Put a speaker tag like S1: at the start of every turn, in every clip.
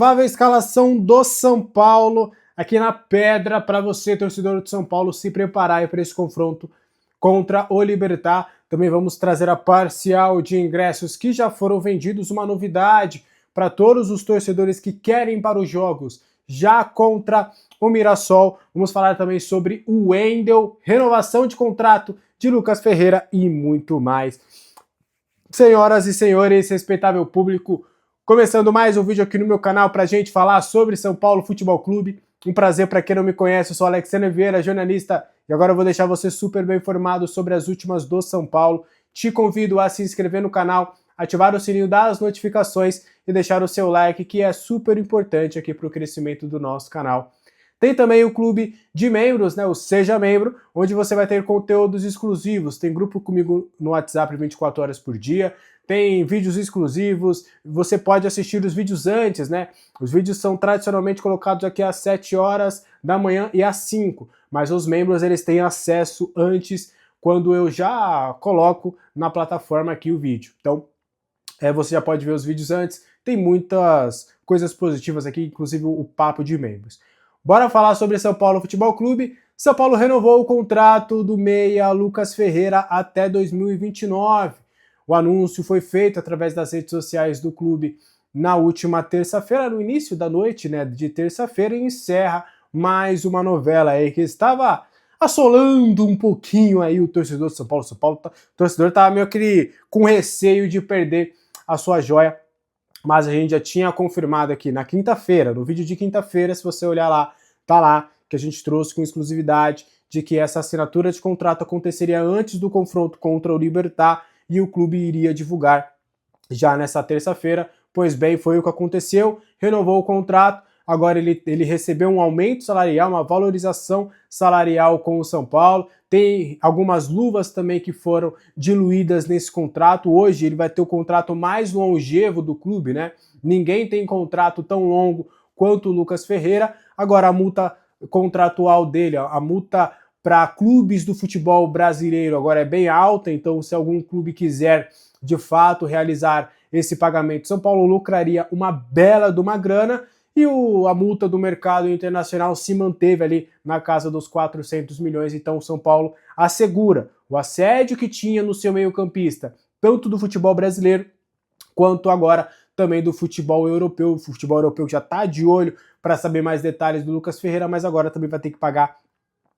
S1: Provável escalação do São Paulo aqui na pedra para você, torcedor de São Paulo, se preparar para esse confronto contra o Libertad. Também vamos trazer a parcial de ingressos que já foram vendidos, uma novidade para todos os torcedores que querem ir para os jogos já contra o Mirassol. Vamos falar também sobre o Wendel, renovação de contrato de Lucas Ferreira e muito mais. Senhoras e senhores, respeitável público, começando mais um vídeo aqui no meu canal para a gente falar sobre São Paulo Futebol Clube. Um prazer para quem não me conhece, eu sou Alexandre Vieira, jornalista, e agora eu vou deixar você super bem informado sobre as últimas do São Paulo. Te convido a se inscrever no canal, ativar o sininho das notificações e deixar o seu like, que é super importante aqui para o crescimento do nosso canal. Tem também o clube de membros, né, o Seja Membro, onde você vai ter conteúdos exclusivos. Tem grupo comigo no WhatsApp 24 horas por dia, tem vídeos exclusivos, você pode assistir os vídeos antes, né? Os vídeos são tradicionalmente colocados aqui às 7 horas da manhã e às 5, mas os membros eles têm acesso antes, quando eu já coloco na plataforma aqui o vídeo. Então, você já pode ver os vídeos antes, tem muitas coisas positivas aqui, inclusive o papo de membros. Bora falar sobre São Paulo Futebol Clube. São Paulo renovou o contrato do meia Lucas Ferreira até 2029. O anúncio foi feito através das redes sociais do clube na última terça-feira, no início da noite, né, de terça-feira, e encerra mais uma novela aí que estava assolando um pouquinho aí o torcedor de São Paulo. O torcedor estava meio que com receio de perder a sua joia, mas a gente já tinha confirmado aqui na quinta-feira, no vídeo de quinta-feira, se você olhar lá, tá lá, que a gente trouxe com exclusividade de que essa assinatura de contrato aconteceria antes do confronto contra o Libertad e o clube iria divulgar já nessa terça-feira. Pois bem, foi o que aconteceu, renovou o contrato, agora ele recebeu um aumento salarial, uma valorização salarial com o São Paulo, tem algumas luvas também que foram diluídas nesse contrato. Hoje ele vai ter o contrato mais longevo do clube, né? Ninguém tem contrato tão longo quanto o Lucas Ferreira. Agora a multa contratual dele, a multa para clubes do futebol brasileiro agora é bem alta, então se algum clube quiser de fato realizar esse pagamento, São Paulo lucraria uma bela de uma grana, e a multa do mercado internacional se manteve ali na casa dos 400 milhões, então o São Paulo assegura o assédio que tinha no seu meio-campista, tanto do futebol brasileiro, quanto agora também do futebol europeu. O futebol europeu já está de olho para saber mais detalhes do Lucas Ferreira, mas agora também vai ter que pagar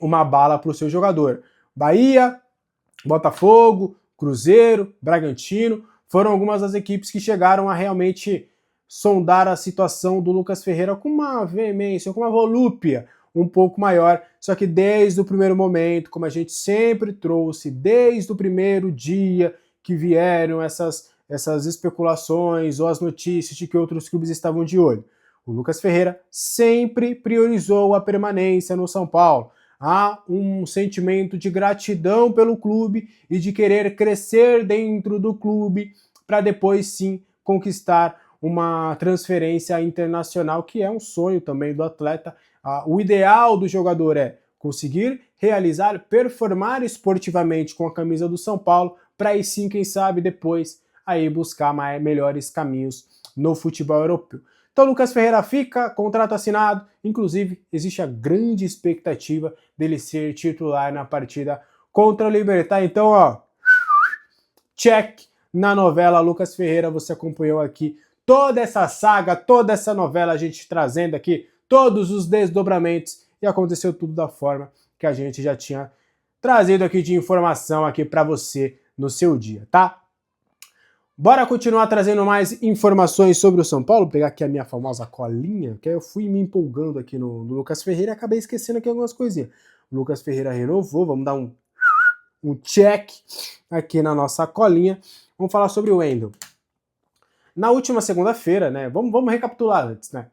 S1: uma bala para o seu jogador. Bahia, Botafogo, Cruzeiro, Bragantino, foram algumas das equipes que chegaram a realmente sondar a situação do Lucas Ferreira com uma veemência, com uma volúpia um pouco maior, só que desde o primeiro momento, como a gente sempre trouxe, desde o primeiro dia que vieram essas especulações ou as notícias de que outros clubes estavam de olho, o Lucas Ferreira sempre priorizou a permanência no São Paulo. Há um sentimento de gratidão pelo clube e de querer crescer dentro do clube para depois sim conquistar uma transferência internacional, que é um sonho também do atleta. O ideal do jogador é conseguir realizar, performar esportivamente com a camisa do São Paulo, para aí sim, quem sabe, depois aí buscar melhores caminhos no futebol europeu. Então Lucas Ferreira fica, contrato assinado, inclusive existe a grande expectativa dele ser titular na partida contra o Libertad. Então, ó, check na novela Lucas Ferreira. Você acompanhou aqui toda essa saga, toda essa novela, a gente trazendo aqui todos os desdobramentos, e aconteceu tudo da forma que a gente já tinha trazido aqui de informação aqui para você no seu dia, tá? Bora continuar trazendo mais informações sobre o São Paulo. Vou pegar aqui a minha famosa colinha, que eu fui me empolgando aqui no Lucas Ferreira e acabei esquecendo aqui algumas coisinhas. O Lucas Ferreira renovou, vamos dar um check aqui na nossa colinha. Vamos falar sobre o Wendel. Na última segunda-feira, né, vamos recapitular antes, né?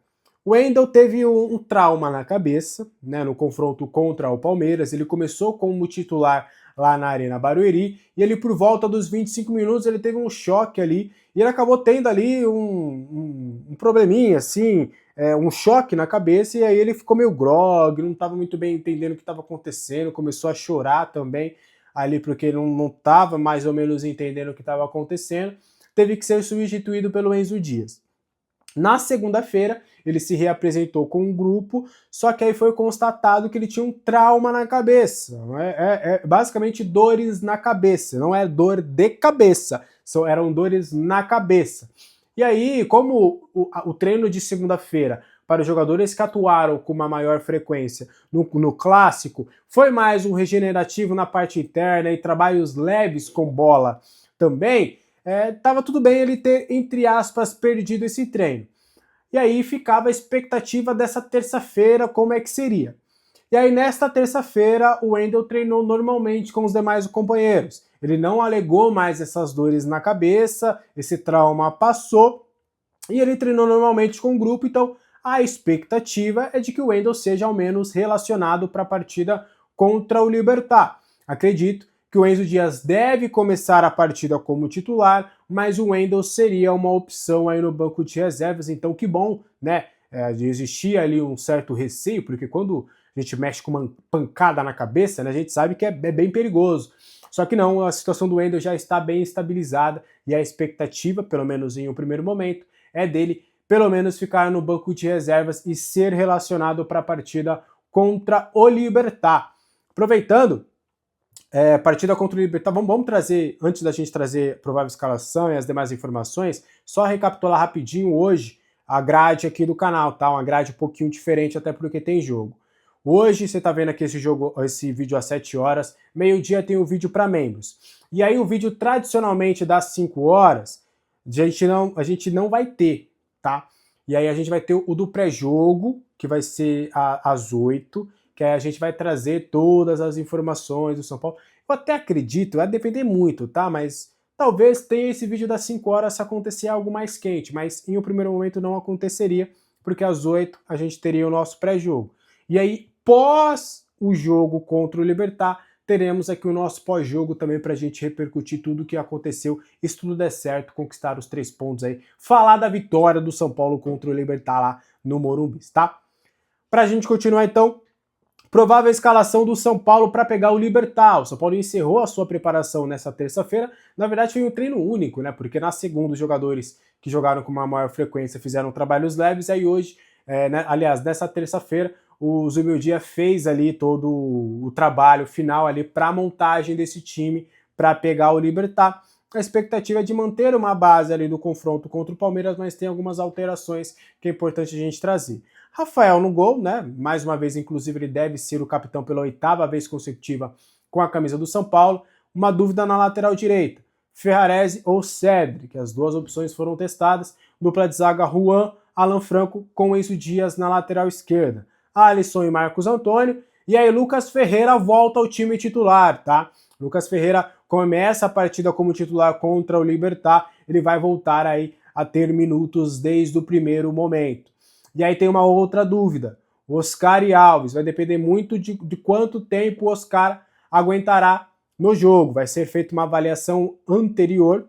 S1: O Wendel teve um trauma na cabeça, né, no confronto contra o Palmeiras. Ele começou como titular lá na Arena Barueri, e ele, por volta dos 25 minutos, ele teve um choque ali, e ele acabou tendo ali um probleminha, assim, um choque na cabeça, e aí ele ficou meio grogue, não estava muito bem entendendo o que estava acontecendo, começou a chorar também, ali porque não estava mais ou menos entendendo o que estava acontecendo, teve que ser substituído pelo Enzo Dias. Na segunda-feira, ele se reapresentou com um grupo, só que aí foi constatado que ele tinha um trauma na cabeça. É basicamente dores na cabeça, não é dor de cabeça, eram dores na cabeça. E aí, como o treino de segunda-feira para os jogadores que atuaram com uma maior frequência no clássico, foi mais um regenerativo na parte interna e trabalhos leves com bola também, estava tudo bem ele ter, entre aspas, perdido esse treino. E aí ficava a expectativa dessa terça-feira, como é que seria. E aí nesta terça-feira o Wendel treinou normalmente com os demais companheiros. Ele não alegou mais essas dores na cabeça, esse trauma passou, e ele treinou normalmente com o grupo, então a expectativa é de que o Wendel seja ao menos relacionado para a partida contra o Libertad. Acredito que o Enzo Dias deve começar a partida como titular, mas o Wendel seria uma opção aí no banco de reservas, então que bom, né? Existia ali um certo receio, porque quando a gente mexe com uma pancada na cabeça, né, a gente sabe que é bem perigoso. Só que não, a situação do Wendel já está bem estabilizada e a expectativa, pelo menos em um primeiro momento, é dele pelo menos ficar no banco de reservas e ser relacionado para a partida contra o Libertad. Aproveitando, partida contra o Libertad, vamos trazer, antes da gente trazer a provável escalação e as demais informações, só recapitular rapidinho hoje a grade aqui do canal, tá? Uma grade um pouquinho diferente, até porque tem jogo. Hoje você tá vendo aqui esse vídeo às 7 horas, meio-dia tem um vídeo para membros. E aí o vídeo tradicionalmente das 5 horas, a gente não vai ter, tá? E aí a gente vai ter o do pré-jogo, que vai ser às 8, que aí a gente vai trazer todas as informações do São Paulo. Eu até acredito, vai depender muito, tá? Mas talvez tenha esse vídeo das 5 horas se acontecer algo mais quente, mas em um primeiro momento não aconteceria, porque às 8 a gente teria o nosso pré-jogo. E aí, pós o jogo contra o Libertad, teremos aqui o nosso pós-jogo também para a gente repercutir tudo o que aconteceu, e se tudo der certo, conquistar os 3 pontos aí, falar da vitória do São Paulo contra o Libertad lá no Morumbi, tá? Para a gente continuar então, provável escalação do São Paulo para pegar o Libertad. O São Paulo encerrou a sua preparação nessa terça-feira. Na verdade, foi um treino único, né? Porque na segunda, os jogadores que jogaram com uma maior frequência fizeram trabalhos leves. Aí hoje, aliás, nessa terça-feira, o Zubeldia fez ali todo o trabalho final ali para a montagem desse time para pegar o Libertad. A expectativa é de manter uma base ali do confronto contra o Palmeiras, mas tem algumas alterações que é importante a gente trazer. Rafael no gol, né? Mais uma vez, inclusive, ele deve ser o capitão pela 8ª vez consecutiva com a camisa do São Paulo. Uma dúvida na lateral direita: Ferrarese ou Cedric? As duas opções foram testadas. Dupla de zaga: Juan, Alan Franco com Enzo Dias na lateral esquerda. Alisson e Marcos Antônio. E aí, Lucas Ferreira volta ao time titular, tá? Lucas Ferreira começa a partida como titular contra o Libertad. Ele vai voltar aí a ter minutos desde o primeiro momento. E aí tem uma outra dúvida: Oscar e Alves. Vai depender muito de quanto tempo o Oscar aguentará no jogo. Vai ser feita uma avaliação anterior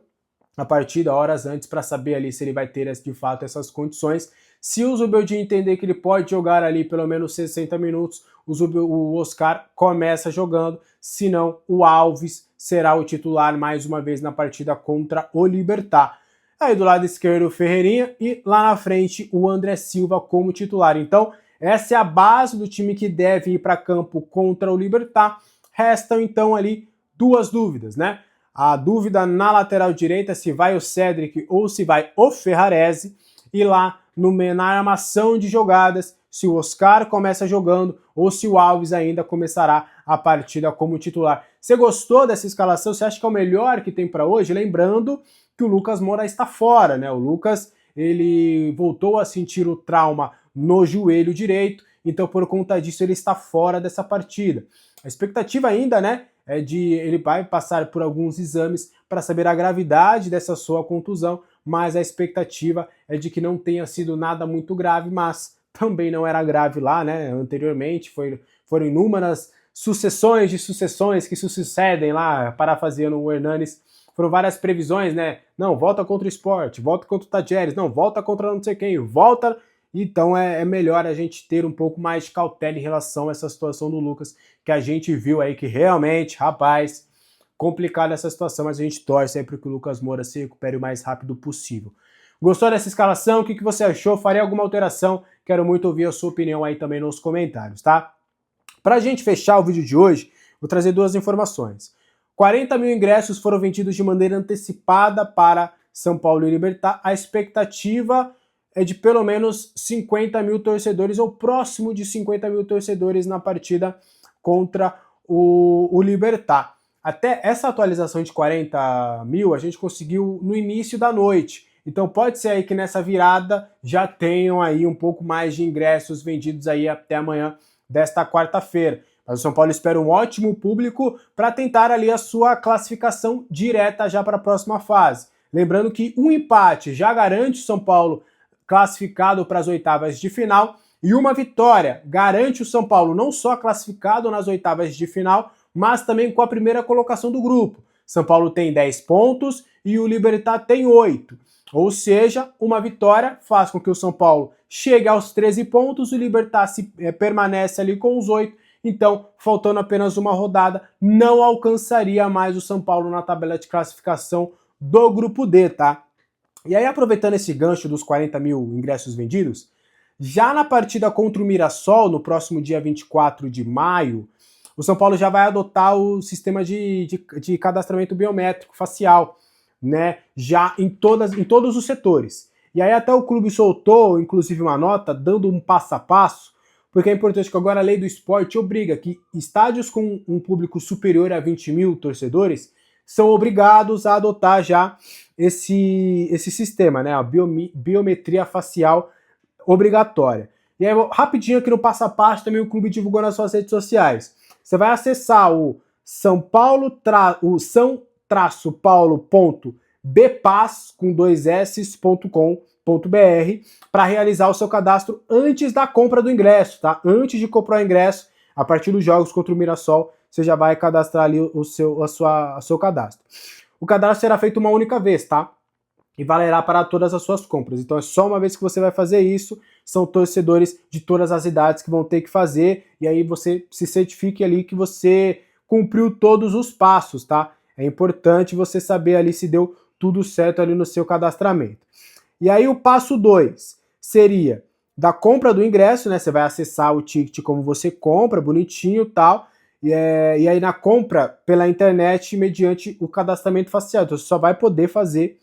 S1: à partida, horas antes, para saber ali se ele vai ter de fato essas condições. Se o Zubeldia entender que ele pode jogar ali pelo menos 60 minutos, o Oscar começa jogando, senão o Alves será o titular mais uma vez na partida contra o Libertad. Aí do lado esquerdo o Ferreirinha e lá na frente o André Silva como titular. Então essa é a base do time que deve ir para campo contra o Libertad. Restam então ali duas dúvidas, né? A dúvida na lateral direita, se vai o Cedric ou se vai o Ferrarese, e lá na armação de jogadas, se o Oscar começa jogando ou se o Alves ainda começará a partida como titular. Você gostou dessa escalação? Você acha que é o melhor que tem para hoje? Lembrando que o Lucas Moura está fora, né? O Lucas, ele voltou a sentir o trauma no joelho direito, então por conta disso ele está fora dessa partida. A expectativa ainda, né, é de ele vai passar por alguns exames para saber a gravidade dessa sua contusão, mas a expectativa é de que não tenha sido nada muito grave, mas também não era grave lá, né, anteriormente, foram inúmeras sucessões de sucessões que se sucedem lá, parafraseando o Hernanes. Foram várias previsões, né? Não, volta contra o Sport, volta contra o Tajeres, não, volta contra não sei quem, volta. Então é melhor a gente ter um pouco mais de cautela em relação a essa situação do Lucas, que a gente viu aí que realmente, rapaz, complicada essa situação, mas a gente torce aí para que o Lucas Moura se recupere o mais rápido possível. Gostou dessa escalação? O que você achou? Faria alguma alteração? Quero muito ouvir a sua opinião aí também nos comentários, tá? Pra gente fechar o vídeo de hoje, vou trazer duas informações. 40 mil ingressos foram vendidos de maneira antecipada para São Paulo e Libertad. A expectativa é de pelo menos 50 mil torcedores, ou próximo de 50 mil torcedores na partida contra o Libertad. Até essa atualização de 40 mil a gente conseguiu no início da noite. Então pode ser aí que nessa virada já tenham aí um pouco mais de ingressos vendidos aí até amanhã desta quarta-feira. Mas o São Paulo espera um ótimo público para tentar ali a sua classificação direta já para a próxima fase. Lembrando que um empate já garante o São Paulo classificado para as oitavas de final, e uma vitória garante o São Paulo não só classificado nas oitavas de final, mas também com a primeira colocação do grupo. São Paulo tem 10 pontos e o Libertad tem 8. Ou seja, uma vitória faz com que o São Paulo chegue aos 13 pontos, o Libertad permanece ali com os 8, então, faltando apenas uma rodada, não alcançaria mais o São Paulo na tabela de classificação do grupo D, tá? E aí, aproveitando esse gancho dos 40 mil ingressos vendidos, já na partida contra o Mirassol, no próximo dia 24 de maio, o São Paulo já vai adotar o sistema de cadastramento biométrico facial, né? Já em todos os setores. E aí até o clube soltou, inclusive, uma nota dando um passo a passo, porque é importante que agora a lei do esporte obriga que estádios com um público superior a 20 mil torcedores são obrigados a adotar já esse sistema, né? A biometria facial obrigatória. E aí, rapidinho aqui no passo a passo, também o clube divulgou nas suas redes sociais. Você vai acessar o são-paulo.bpass com 2s.com.br para realizar o seu cadastro antes da compra do ingresso, tá? Antes de comprar o ingresso, a partir dos jogos contra o Mirassol, você já vai cadastrar ali o seu cadastro. O cadastro será feito uma única vez, tá? E valerá para todas as suas compras. Então é só uma vez que você vai fazer isso, são torcedores de todas as idades que vão ter que fazer, e aí você se certifique ali que você cumpriu todos os passos, tá? É importante você saber ali se deu tudo certo ali no seu cadastramento. E aí o passo 2 seria da compra do ingresso, né? Você vai acessar o ticket como você compra, bonitinho e tal, e aí na compra pela internet mediante o cadastramento facial. Então você só vai poder fazer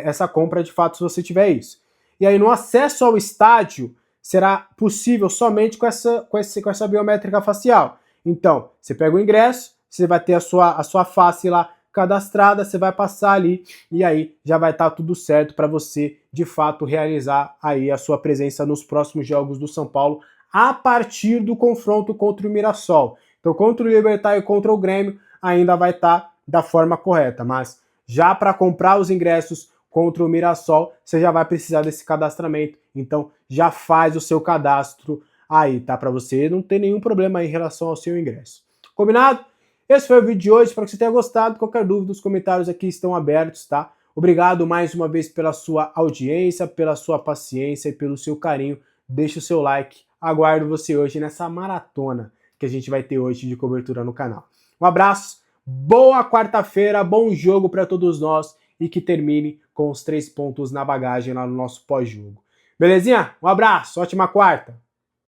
S1: essa compra de fato se você tiver isso. E aí no acesso ao estádio será possível somente com essa biométrica facial. Então, você pega o ingresso, você vai ter a sua face lá cadastrada, você vai passar ali e aí já vai estar tudo certo para você de fato realizar aí a sua presença nos próximos jogos do São Paulo a partir do confronto contra o Mirassol. Então, contra o Libertad e contra o Grêmio ainda vai estar da forma correta, mas já para comprar os ingressos contra o Mirassol, você já vai precisar desse cadastramento. Então, já faz o seu cadastro aí, tá? Para você não ter nenhum problema em relação ao seu ingresso. Combinado? Esse foi o vídeo de hoje. Espero que você tenha gostado. Qualquer dúvida, os comentários aqui estão abertos, tá? Obrigado mais uma vez pela sua audiência, pela sua paciência e pelo seu carinho. Deixe o seu like. Aguardo você hoje nessa maratona que a gente vai ter hoje de cobertura no canal. Um abraço. Boa quarta-feira, bom jogo para todos nós e que termine com os 3 pontos na bagagem lá no nosso pós-jogo. Belezinha? Um abraço, ótima quarta!